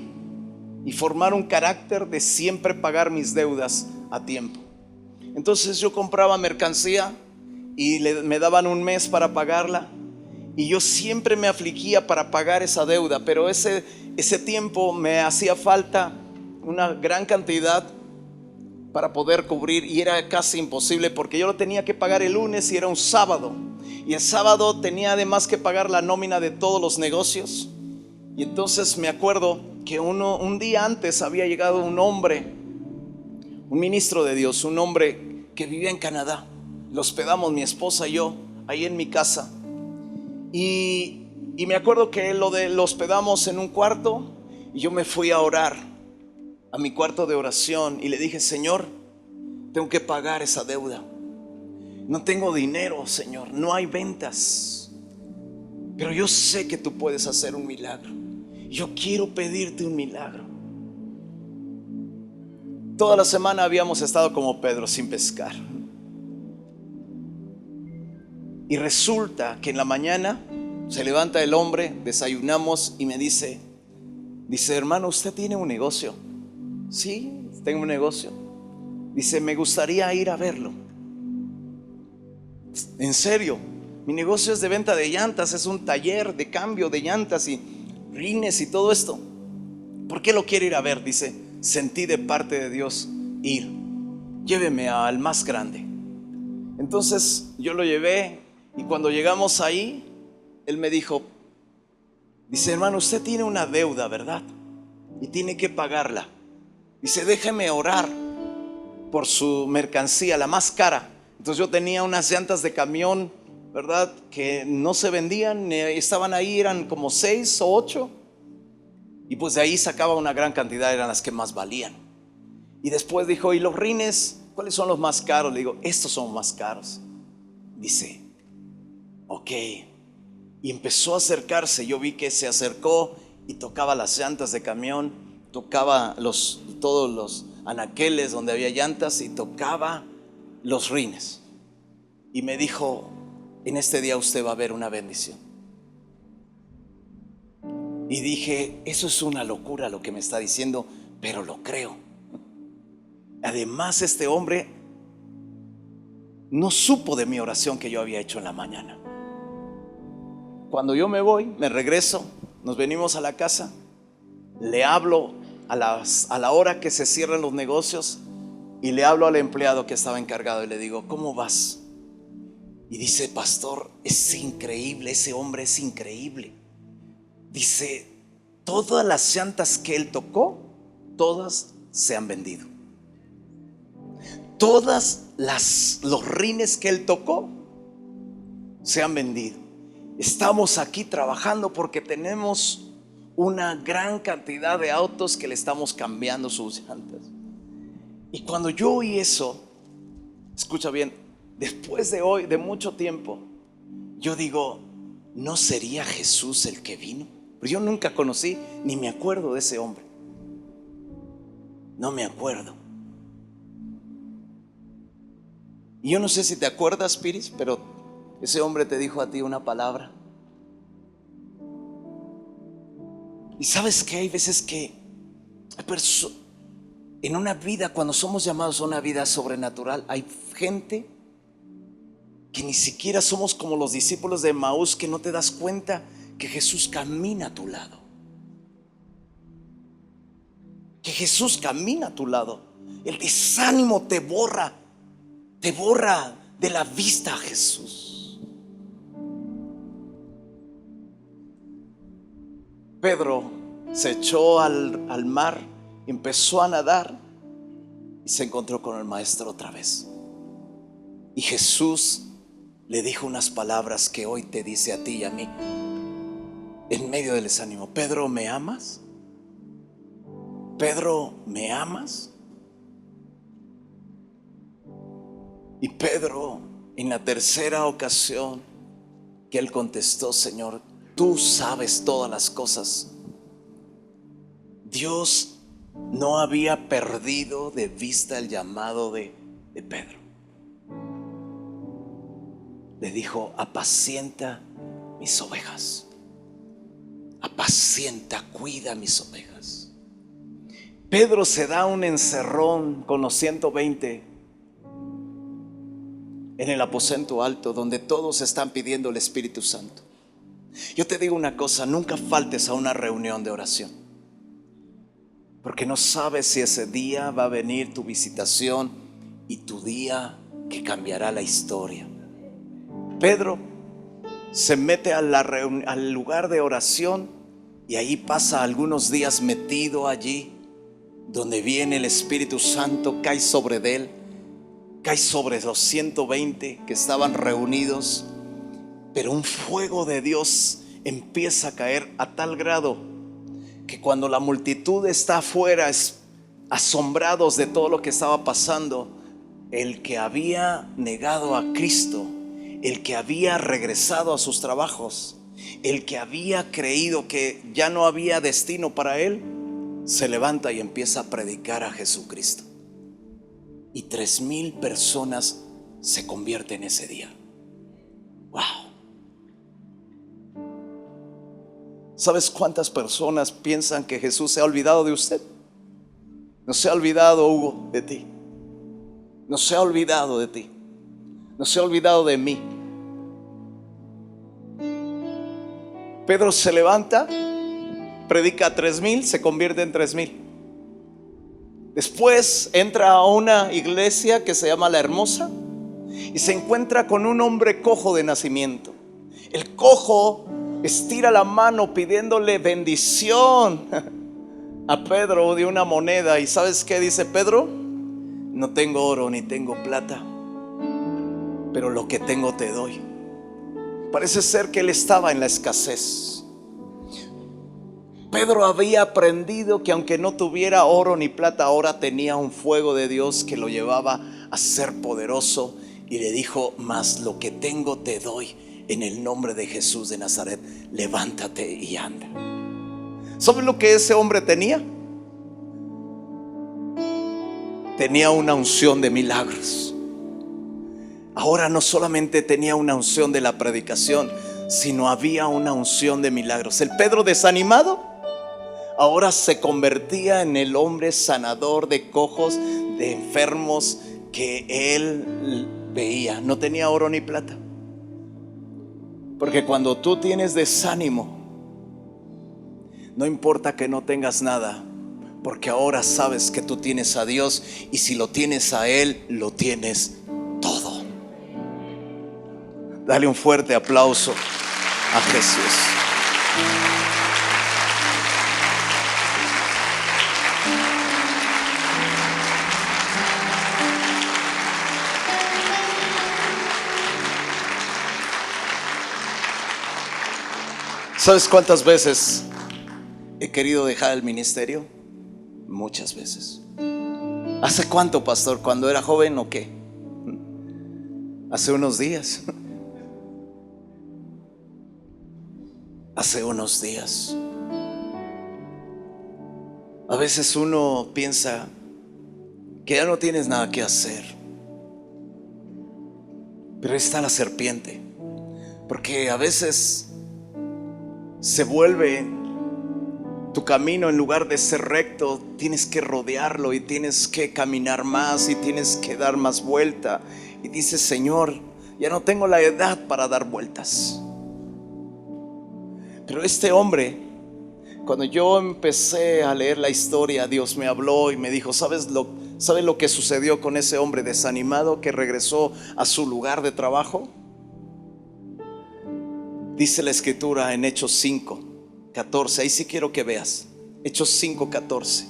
A: y formar un carácter de siempre pagar mis deudas a tiempo. Entonces yo compraba mercancía y me daban un mes para pagarla, y yo siempre me afligía para pagar esa deuda, pero ese tiempo me hacía falta una gran cantidad para poder cubrir, y era casi imposible porque yo lo tenía que pagar el lunes y era un sábado, y el sábado tenía además que pagar la nómina de todos los negocios. Y entonces me acuerdo que un día antes había llegado un hombre, un ministro de Dios, un hombre que vivía en Canadá. Lo hospedamos mi esposa y yo ahí en mi casa, y me acuerdo que lo hospedamos en un cuarto, y yo me fui a orar a mi cuarto de oración y le dije, Señor, tengo que pagar esa deuda. No tengo dinero, Señor, no hay ventas, pero yo sé que tú puedes hacer un milagro. Yo quiero pedirte un milagro. Toda la semana habíamos estado como Pedro, sin pescar. Y resulta que en la mañana se levanta el hombre, desayunamos y me dice, hermano, ¿usted tiene un negocio? Sí, tengo un negocio. Dice, me gustaría ir a verlo. ¿En serio? Mi negocio es de venta de llantas, es un taller de cambio de llantas y rines y todo esto. ¿Por qué lo quiere ir a ver? Dice, sentí de parte de Dios ir. Lléveme al más grande. Entonces yo lo llevé y cuando llegamos ahí, él me dijo, dice, hermano, usted tiene una deuda, ¿verdad? Y tiene que pagarla. Dice, déjeme orar por su mercancía, la más cara. Entonces yo tenía unas llantas de camión, ¿verdad? Que no se vendían, estaban ahí, eran como 6 o 8. Y pues de ahí sacaba una gran cantidad, eran las que más valían. Y después dijo, ¿y los rines? ¿Cuáles son los más caros? Le digo, estos son más caros. Dice, ok. Y empezó a acercarse, yo vi que se acercó y tocaba las llantas de camión, tocaba todos los anaqueles donde había llantas y tocaba los rines. Y me dijo, en este día usted va a ver una bendición. Y dije, eso es una locura lo que me está diciendo, pero lo creo. Además, este hombre no supo de mi oración que yo había hecho en la mañana. Cuando yo me voy, me regreso, nos venimos a la casa, le hablo a la hora que se cierran los negocios y le hablo al empleado que estaba encargado y le digo, ¿cómo vas? Y dice, pastor, es increíble, ese hombre es increíble. Dice, todas las llantas que él tocó, todas se han vendido. Todas los rines que él tocó se han vendido. Estamos aquí trabajando porque tenemos una gran cantidad de autos que le estamos cambiando sus llantas. Y cuando yo oí eso, escucha bien, después de hoy, de mucho tiempo, yo digo, ¿no sería Jesús el que vino? Pero yo nunca conocí, ni me acuerdo de ese hombre. No me acuerdo. Y yo no sé si te acuerdas, Piris, pero ese hombre te dijo a ti una palabra. Y sabes que hay veces que en una vida, cuando somos llamados a una vida sobrenatural, hay gente que ni siquiera somos como los discípulos de Emaús, que no te das cuenta que Jesús camina a tu lado. Que Jesús camina a tu lado. El desánimo te borra de la vista a Jesús. Pedro se echó al mar, empezó a nadar y se encontró con el maestro otra vez. Y Jesús le dijo unas palabras que hoy te dice a ti y a mí en medio del desánimo. Pedro, ¿me amas? Pedro, ¿me amas? Y Pedro, en la tercera ocasión que él contestó, Señor, tú sabes todas las cosas. Dios no había perdido de vista el llamado de Pedro. Le dijo, apacienta mis ovejas. Apacienta, cuida mis ovejas. Pedro se da un encerrón con los 120 en el aposento alto, donde todos están pidiendo el Espíritu Santo. Yo te digo una cosa, nunca faltes a una reunión de oración, porque no sabes si ese día va a venir tu visitación y tu día que cambiará la historia. Pedro se mete al lugar de oración y ahí pasa algunos días metido allí, donde viene el Espíritu Santo, cae sobre él, cae sobre los 120 que estaban reunidos, pero un fuego de Dios empieza a caer a tal grado que cuando la multitud está afuera, asombrados de todo lo que estaba pasando, el que había negado a Cristo, el que había regresado a sus trabajos, el que había creído que ya no había destino para él, se levanta y empieza a predicar a Jesucristo. Y 3,000 personas se convierten ese día. Wow. ¿Sabes cuántas personas piensan que Jesús se ha olvidado de usted? No se ha olvidado, Hugo, de ti. No se ha olvidado de ti. No se ha olvidado de mí. Pedro se levanta, predica a 3,000, se convierte en 3,000. Después entra a una iglesia que se llama La Hermosa y se encuentra con un hombre cojo de nacimiento. El cojo estira la mano pidiéndole bendición a Pedro de una moneda. ¿Y sabes qué dice Pedro? No tengo oro ni tengo plata, pero lo que tengo te doy. Parece ser que él estaba en la escasez. Pedro había aprendido que aunque no tuviera oro ni plata, ahora tenía un fuego de Dios que lo llevaba a ser poderoso. Y le dijo: mas lo que tengo te doy, en el nombre de Jesús de Nazaret, levántate y anda. ¿Sabes lo que ese hombre tenía? Tenía una unción de milagros. Ahora no solamente tenía una unción de la predicación, sino había una unción de milagros. El Pedro desanimado ahora se convertía en el hombre sanador de cojos, de enfermos que él veía. No tenía oro ni plata, porque cuando tú tienes desánimo, no importa que no tengas nada, porque ahora sabes que tú tienes a Dios, y si lo tienes a Él, lo tienes todo. Dale un fuerte aplauso a Jesús. ¿Sabes cuántas veces he querido dejar el ministerio? Muchas veces. ¿Hace cuánto, pastor? ¿Cuando era joven o qué? Hace unos días. Hace unos días. A veces uno piensa que ya no tienes nada que hacer, pero ahí está la serpiente, porque a veces se vuelve tu camino, en lugar de ser recto, tienes que rodearlo y tienes que caminar más y tienes que dar más vuelta. Y dices: Señor, ya no tengo la edad para dar vueltas. Pero este hombre, cuando yo empecé a leer la historia, Dios me habló y me dijo: ¿Sabes lo que sucedió con ese hombre desanimado que regresó a su lugar de trabajo? Dice la escritura en Hechos 5:14. Ahí sí quiero que veas. Hechos 5:14.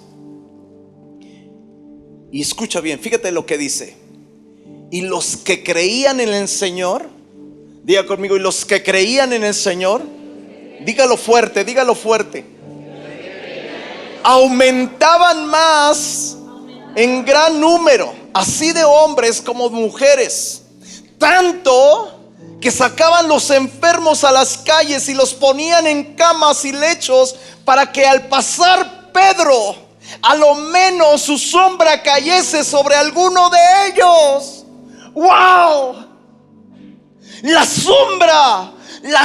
A: Y escucha bien, fíjate lo que dice. Y los que creían en el Señor, diga conmigo, y los que creían en el Señor, dígalo fuerte, dígalo fuerte, aumentaban más en gran número, así de hombres como mujeres, tanto que sacaban los enfermos a las calles y los ponían en camas y lechos, para que al pasar Pedro, a lo menos su sombra cayese sobre alguno de ellos. ¡Wow! La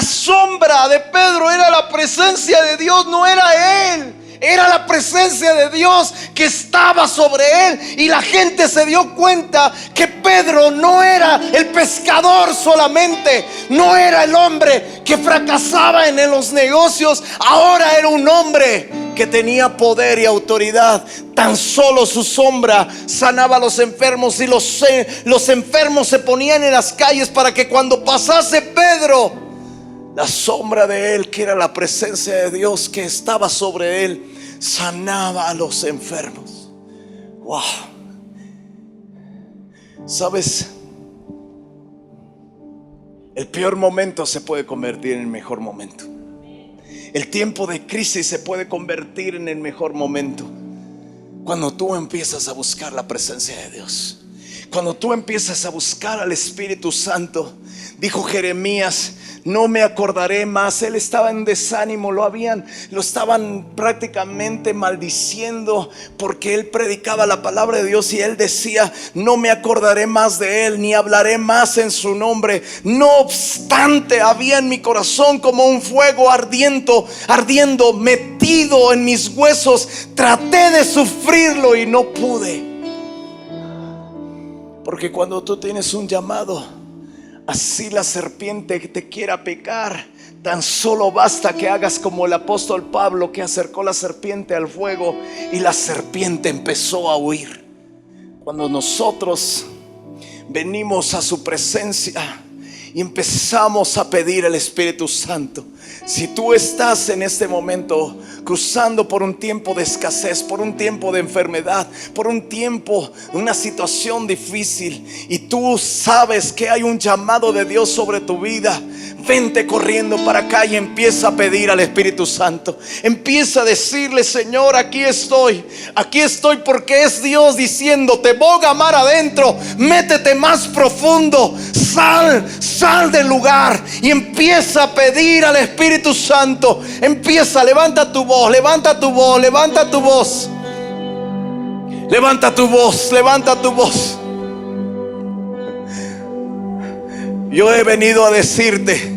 A: sombra de Pedro era la presencia de Dios, no era él. Era la presencia de Dios que estaba sobre él. Y la gente se dio cuenta que Pedro no era el pescador solamente, no era el hombre que fracasaba en los negocios. Ahora era un hombre que tenía poder y autoridad. Tan solo su sombra sanaba a los enfermos, y los enfermos se ponían en las calles para que cuando pasase Pedro, la sombra de él, que era la presencia de Dios que estaba sobre él, sanaba a los enfermos. Wow. ¿Sabes? El peor momento se puede convertir en el mejor momento. El tiempo de crisis se puede convertir en el mejor momento cuando tú empiezas a buscar la presencia de Dios, cuando tú empiezas a buscar al Espíritu Santo. Dijo Jeremías: no me acordaré más. Él estaba en desánimo, lo estaban prácticamente maldiciendo porque él predicaba la palabra de Dios, y él decía: no me acordaré más de él, ni hablaré más en su nombre. No obstante, había en mi corazón como un fuego ardiendo, metido en mis huesos. Traté de sufrirlo y no pude. Porque cuando tú tienes un llamado, así la serpiente te quiera picar, Tan solo basta que hagas como el apóstol Pablo, que acercó la serpiente al fuego y la serpiente empezó a huir. Cuando nosotros venimos a su presencia y empezamos a pedir al Espíritu Santo, si tú estás en este momento cruzando por un tiempo de escasez, por un tiempo de enfermedad, por un tiempo, una situación difícil, y tú sabes que hay un llamado de Dios sobre tu vida, vente corriendo para acá y empieza a pedir al Espíritu Santo. Empieza a decirle: Señor, aquí estoy porque es Dios diciéndote: boga mar adentro, métete más profundo, sal del lugar y empieza a pedir al Espíritu Santo. Empieza, levanta tu voz, levanta tu voz, levanta tu voz, levanta tu voz, levanta tu voz. Yo he venido a decirte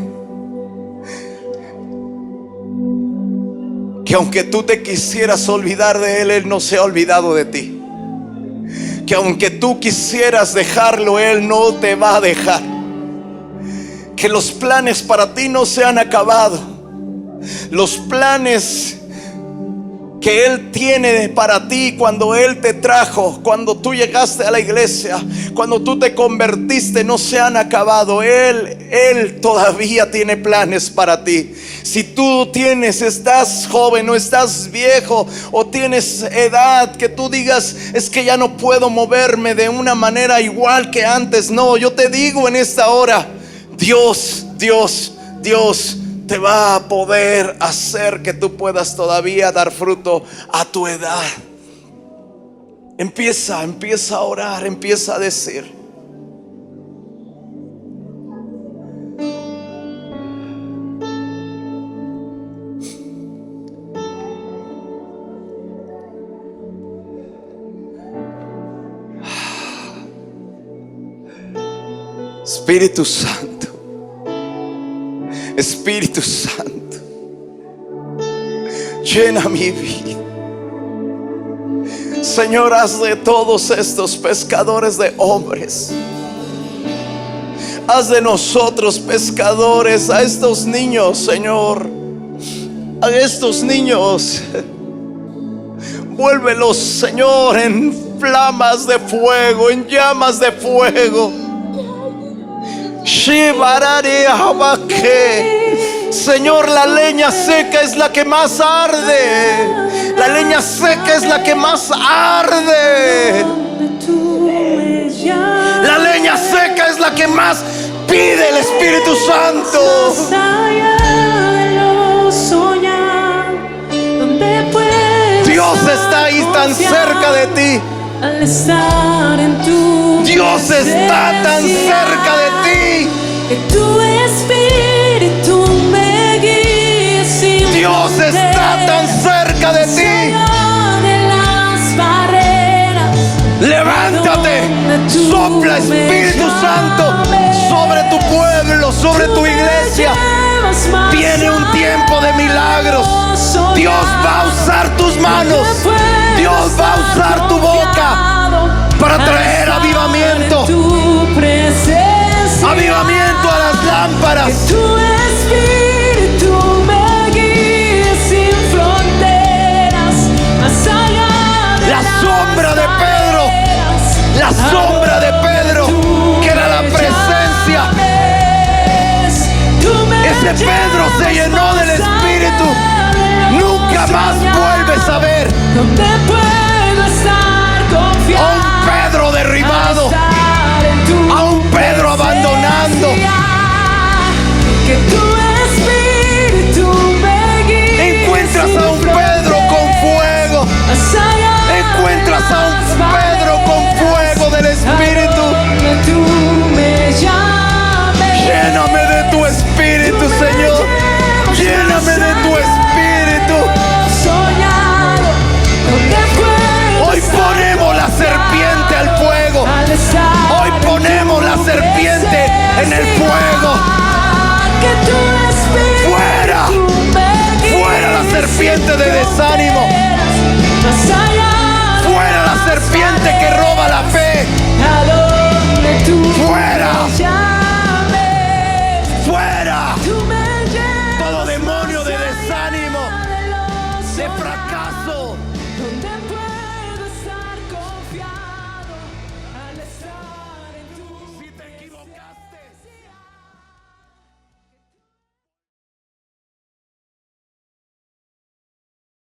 A: que aunque tú te quisieras olvidar de Él, Él no se ha olvidado de ti. Que aunque tú quisieras dejarlo, Él no te va a dejar. Que los planes para ti no se han acabado. Los planes que Él tiene para ti cuando Él te trajo, cuando tú llegaste a la iglesia, cuando tú te convertiste, no se han acabado. Él todavía tiene planes para ti. Si tú estás joven o estás viejo o tienes edad, que tú digas: es que ya no puedo moverme de una manera igual que antes. No, yo te digo en esta hora, Dios te va a poder hacer que tú puedas todavía dar fruto a tu edad. Empieza a orar, empieza a decir: Espíritu Santo, Espíritu Santo, llena mi vida. Señor, haz de todos estos pescadores de hombres, haz de nosotros pescadores. A estos niños, Señor, a estos niños, vuélvelos, Señor, en flamas de fuego, en llamas de fuego. Señor, la leña seca es la que más arde. La leña seca es la que más arde. La leña seca es la que más pide el Espíritu Santo. Dios está ahí tan cerca de ti. Dios está tan cerca de ti.
B: Que tu Espíritu me guíe sin
A: Dios está tan cerca de ti.
B: de las barreras.
A: Levántate, sopla Espíritu Santo sobre tu pueblo, sobre tu iglesia. Viene un tiempo de milagros. Dios va a usar tus manos. Dios va a usar tu boca para traer avivamiento. Avivamiento a las lámparas.
B: Que tu Espíritu me guíe sin fronteras, más allá de
A: La sombra de Pedro, la sombra de Pedro, que era la presencia. Ese Pedro se llenó del Espíritu. Nunca más vuelves a ver
B: donde puedo estar confiado,
A: a un Pedro derribado, a un Pedro abandonando.
B: que tu Espíritu me guíe.
A: Encuentras a un Pedro con fuego. Encuentras a un Pedro con fuego del Espíritu. Lléname de tu Espíritu, Señor. Lléname de tu Espíritu. Hoy ponemos la serpiente al fuego. Hoy ponemos la serpiente en el fuego. Fuera, fuera la serpiente de desánimo. Fuera la serpiente que roba la fe. Fuera. Fuera. descanso.
B: donde